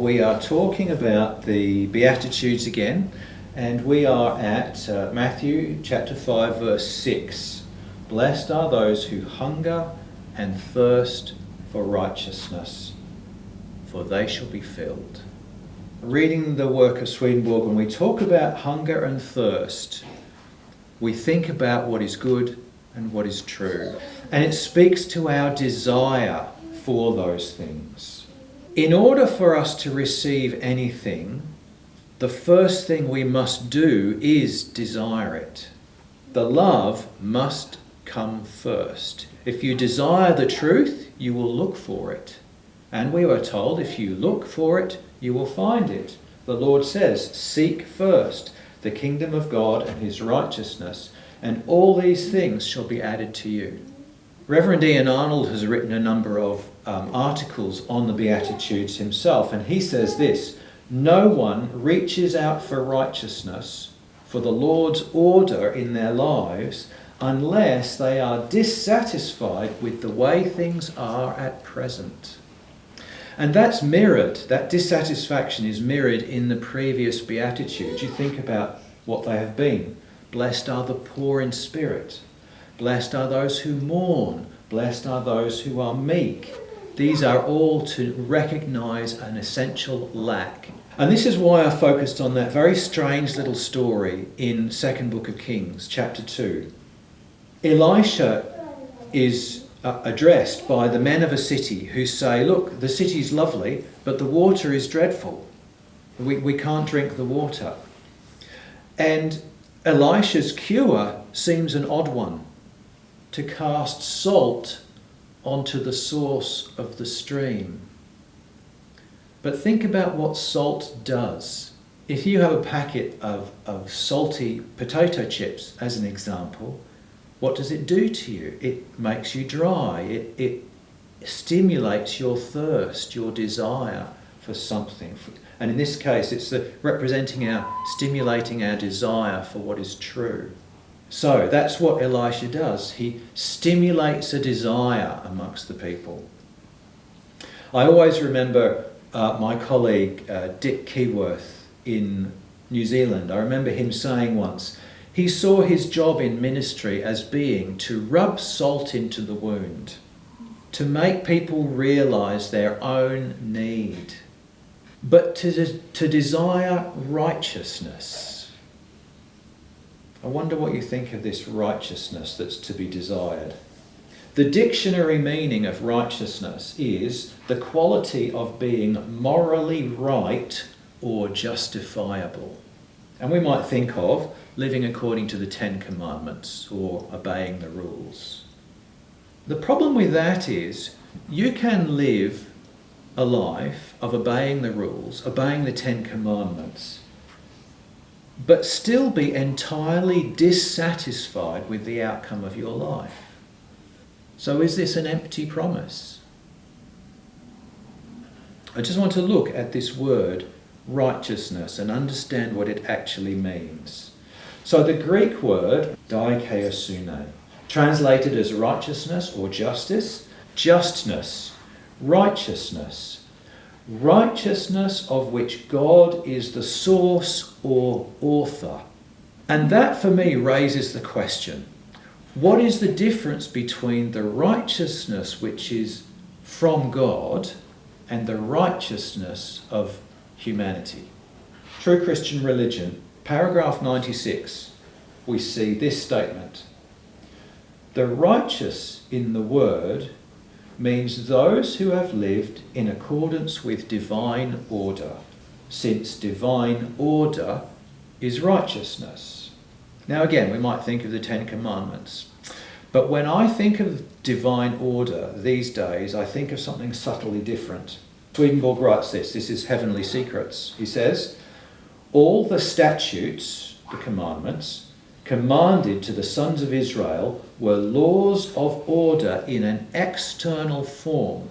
We are talking about the Beatitudes again, and we are at Matthew chapter 5 verse 6. Blessed are those who hunger and thirst for righteousness, for they shall be filled. Reading the work of Swedenborg, when we talk about hunger and thirst, we think about what is good and what is true. And it speaks to our desire for those things. In order for us to receive anything, the first thing we must do is desire it. The love must come first. If you desire the truth, you will look for it. And we were told, if you look for it, you will find it. The Lord says, seek first the kingdom of God and his righteousness, and all these things shall be added to you. Rev Ian Arnold has written a number of articles on the Beatitudes himself, and he says this: no one reaches out for righteousness, for the Lord's order in their lives, unless they are dissatisfied with the way things are at present. And that's mirrored, that dissatisfaction is mirrored in the previous Beatitudes. You think about what they have been. Blessed are the poor in spirit. Blessed are those who mourn. Blessed are those who are meek. These are all to recognise an essential lack. And this is why I focused on that very strange little story in 2nd Book of Kings, chapter 2. Elisha is addressed by the men of a city who say, look, the city's lovely, but the water is dreadful. We can't drink the water. And Elisha's cure seems an odd one: to cast salt onto the source of the stream. But think about what salt does. If you have a packet of salty potato chips, as an example, what does it do to you? It makes you dry. It stimulates your thirst, your desire for something. And in this case, it's stimulating our desire for what is true. So that's what Elisha does. He stimulates a desire amongst the people. I always remember my colleague Dick Keyworth in New Zealand. I remember him saying once, he saw his job in ministry as being to rub salt into the wound, to make people realise their own need, but to desire righteousness. I wonder what you think of this righteousness that's to be desired. The dictionary meaning of righteousness is the quality of being morally right or justifiable. And we might think of living according to the 10 Commandments or obeying the rules. The problem with that is you can live a life of obeying the rules, obeying the 10 Commandments, but still be entirely dissatisfied with the outcome of your life. So is this an empty promise? I just want to look at this word righteousness and understand what it actually means. So the Greek word dikaiosuné, translated as righteousness or justice, justness, righteousness. Righteousness of which God is the source or author. And that for me raises the question, what is the difference between the righteousness which is from God and the righteousness of humanity? True Christian Religion, paragraph 96, we see this statement: the righteous in the word means those who have lived in accordance with divine order, since divine order is righteousness. Now again, we might think of the 10 Commandments, but when I think of divine order these days, I think of something subtly different. Swedenborg writes this is Heavenly Secrets. He says, all the statutes, the commandments, commanded to the sons of Israel were laws of order in an external form,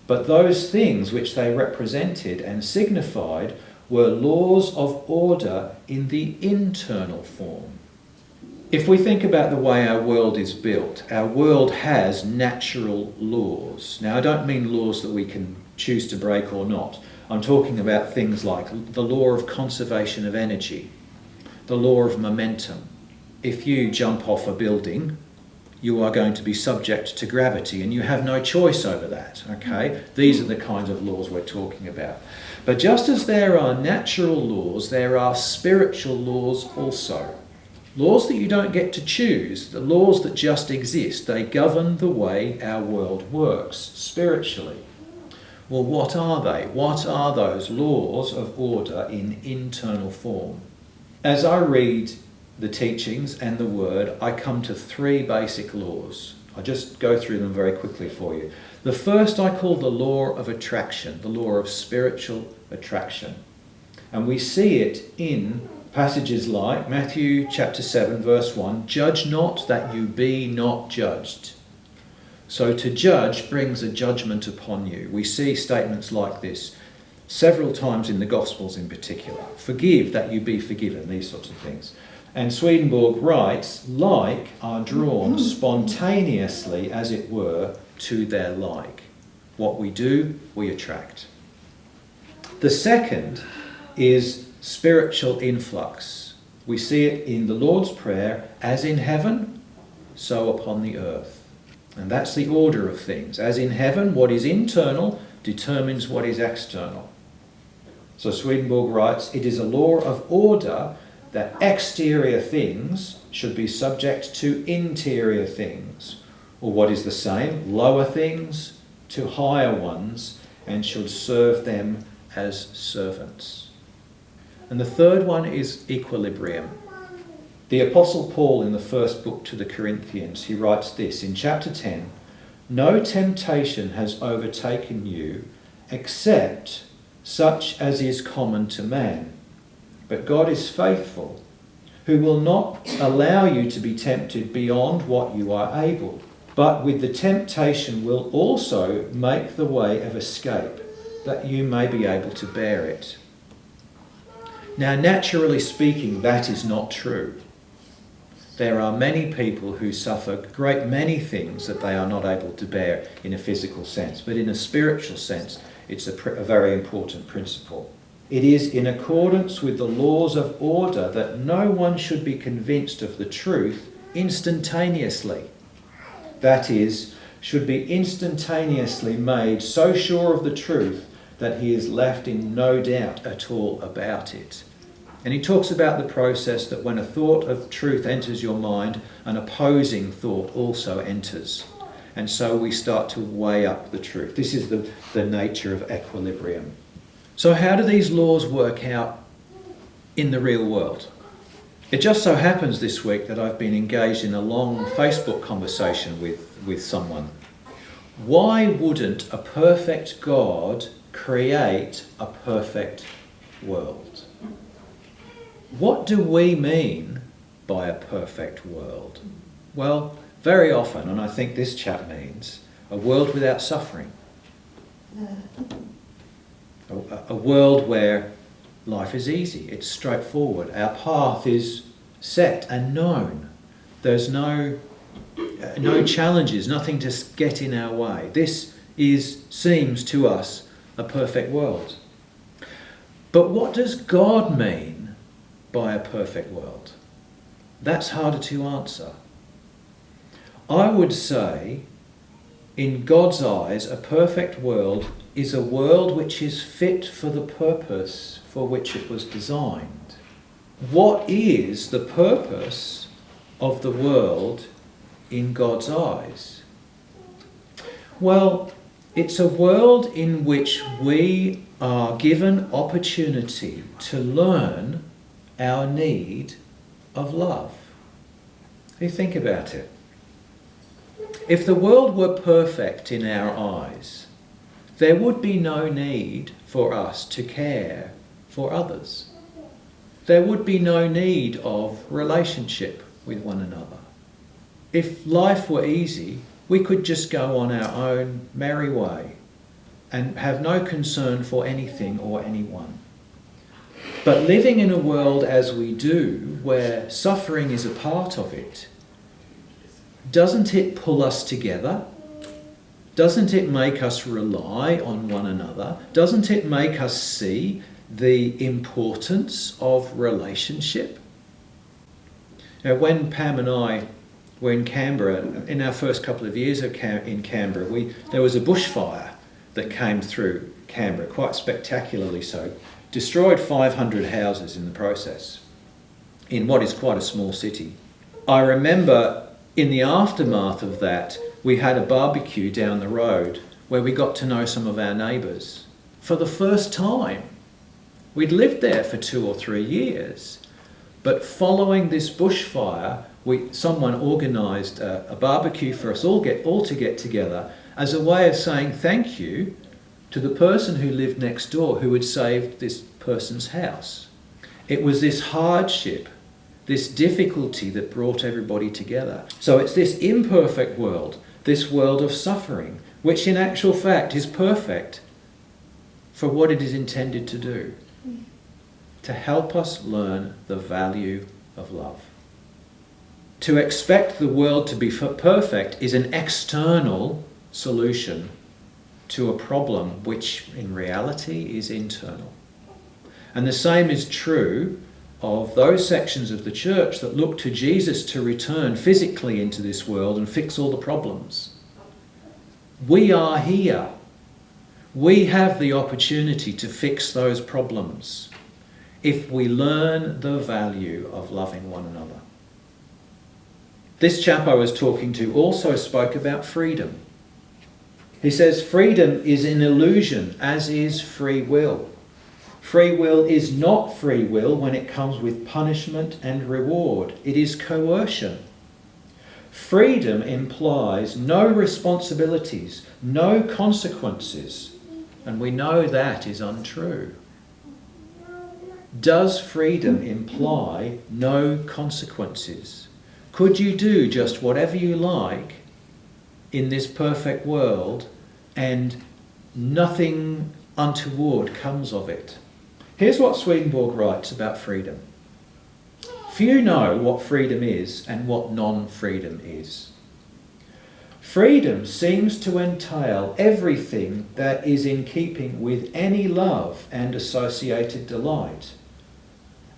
but those things which they represented and signified were laws of order in the internal form. If we think about the way our world is built, our world has natural laws. Now, I don't mean laws that we can choose to break or not. I'm talking about things like the law of conservation of energy, the law of momentum. If you jump off a building, you are going to be subject to gravity and you have no choice over that, okay? These are the kinds of laws we're talking about. But just as there are natural laws, there are spiritual laws also. Laws that you don't get to choose, the laws that just exist. They govern the way our world works spiritually. Well, what are they? What are those laws of order in internal form? As I read the teachings and the word, I come to three basic laws. I'll just go through them very quickly for you. The first I call the law of attraction, the law of spiritual attraction. And we see it in passages like Matthew chapter 7 verse 1, judge not that you be not judged. So to judge brings a judgment upon you. We see statements like this several times in the Gospels in particular. Forgive that you be forgiven, these sorts of things. And Swedenborg writes, like are drawn spontaneously, as it were, to their like. What we do, we attract. The second is spiritual influx. We see it in the Lord's Prayer, as in heaven, so upon the earth. And that's the order of things. As in heaven, what is internal determines what is external. So Swedenborg writes, it is a law of order that exterior things should be subject to interior things, or what is the same, lower things to higher ones, and should serve them as servants. And the third one is equilibrium. The Apostle Paul in the first book to the Corinthians, he writes this in chapter 10, no temptation has overtaken you except such as is common to man. But God is faithful, who will not allow you to be tempted beyond what you are able, but with the temptation will also make the way of escape, that you may be able to bear it. Now, naturally speaking, that is not true. There are many people who suffer a great many things that they are not able to bear in a physical sense, but in a spiritual sense, it's a very important principle. It is in accordance with the laws of order that no one should be convinced of the truth instantaneously. That is, should be instantaneously made so sure of the truth that he is left in no doubt at all about it. And he talks about the process that when a thought of truth enters your mind, an opposing thought also enters. And so we start to weigh up the truth. This is the nature of equilibrium. So how do these laws work out in the real world? It just so happens this week that I've been engaged in a long Facebook conversation with someone. Why wouldn't a perfect God create a perfect world? What do we mean by a perfect world? Well, very often, and I think this chap means, a world without suffering. A world where life is easy, it's straightforward, our path is set and known. There's no challenges, nothing to get in our way. This seems to us a perfect world. But what does God mean by a perfect world? That's harder to answer. I would say, in God's eyes, a perfect world is a world which is fit for the purpose for which it was designed. What is the purpose of the world in God's eyes? Well, it's a world in which we are given opportunity to learn our need of love. You think about it. If the world were perfect in our eyes, there would be no need for us to care for others. There would be no need of relationship with one another. If life were easy, we could just go on our own merry way and have no concern for anything or anyone. But living in a world as we do, where suffering is a part of it, doesn't it pull us together? Doesn't it make us rely on one another? Doesn't it make us see the importance of relationship? Now, when Pam and I were in Canberra, in our first couple of years in Canberra, there was a bushfire that came through Canberra, quite spectacularly so. Destroyed 500 houses in the process, in what is quite a small city. I remember in the aftermath of that, we had a barbecue down the road where we got to know some of our neighbours for the first time. We'd lived there for 2 or 3 years, but following this bushfire, someone organised a barbecue for us all to get together as a way of saying thank you to the person who lived next door who had saved this person's house. It was this hardship, this difficulty that brought everybody together. So it's this imperfect world, this world of suffering, which in actual fact is perfect for what it is intended to do, to help us learn the value of love. To expect the world to be perfect is an external solution to a problem which in reality is internal. And the same is true of those sections of the church that look to Jesus to return physically into this world and fix all the problems. We are here. We have the opportunity to fix those problems if we learn the value of loving one another. This chap I was talking to also spoke about freedom. He says freedom is an illusion, as is free will. Free will is not free will when it comes with punishment and reward. It is coercion. Freedom implies no responsibilities, no consequences, and we know that is untrue. Does freedom imply no consequences? Could you do just whatever you like in this perfect world and nothing untoward comes of it? Here's what Swedenborg writes about freedom. Few know what freedom is and what non-freedom is. Freedom seems to entail everything that is in keeping with any love and associated delight,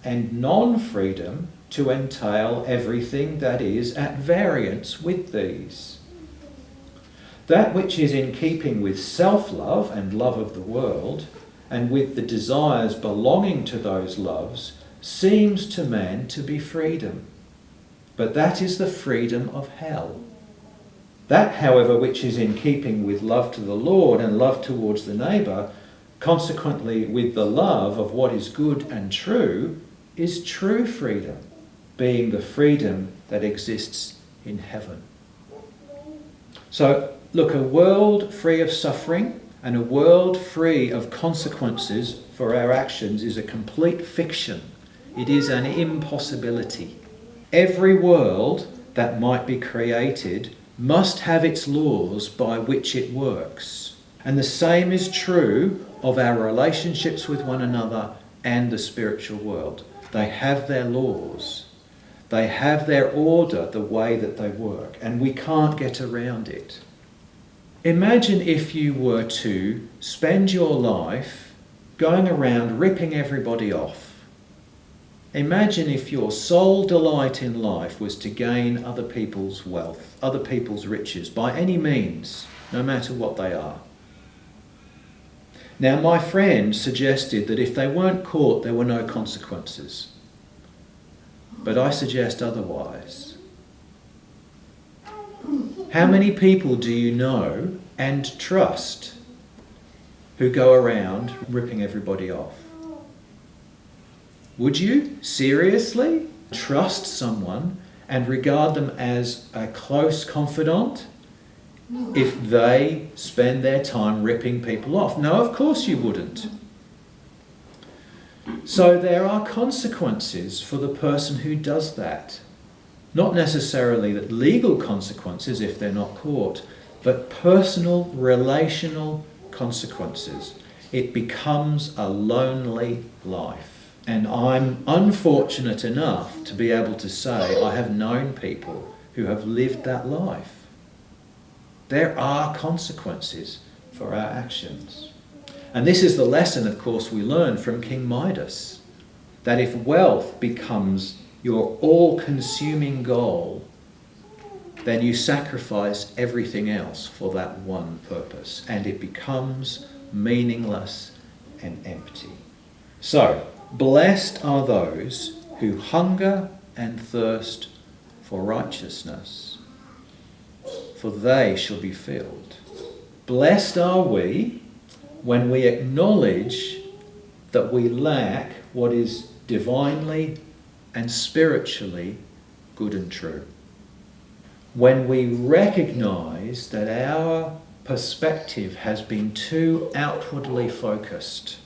and non-freedom to entail everything that is at variance with these. That which is in keeping with self-love and love of the world, and with the desires belonging to those loves, seems to man to be freedom. But that is the freedom of hell. That, however, which is in keeping with love to the Lord and love towards the neighbour, consequently with the love of what is good and true, is true freedom, being the freedom that exists in heaven. So, look, a world free of suffering and a world free of consequences for our actions is a complete fiction. It is an impossibility. Every world that might be created must have its laws by which it works. And the same is true of our relationships with one another and the spiritual world. They have their laws. They have their order, the way that they work, and we can't get around it. Imagine if you were to spend your life going around ripping everybody off. Imagine if your sole delight in life was to gain other people's wealth, other people's riches, by any means, no matter what they are. Now, my friend suggested that if they weren't caught, there were no consequences. But I suggest otherwise. How many people do you know and trust who go around ripping everybody off? Would you seriously trust someone and regard them as a close confidant if they spend their time ripping people off? No, of course you wouldn't. So there are consequences for the person who does that. Not necessarily that legal consequences if they're not caught, but personal, relational consequences. It becomes a lonely life. And I'm unfortunate enough to be able to say I have known people who have lived that life. There are consequences for our actions. And this is the lesson, of course, we learn from King Midas, that if wealth becomes your all-consuming goal, then you sacrifice everything else for that one purpose, and it becomes meaningless and empty. So, blessed are those who hunger and thirst for righteousness, for they shall be filled. Blessed are we when we acknowledge that we lack what is divinely and spiritually good and true. When we recognise that our perspective has been too outwardly focused,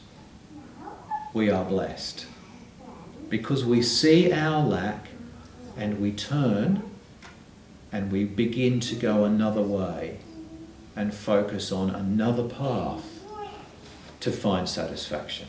we are blessed. Because we see our lack and we turn and we begin to go another way and focus on another path to find satisfaction.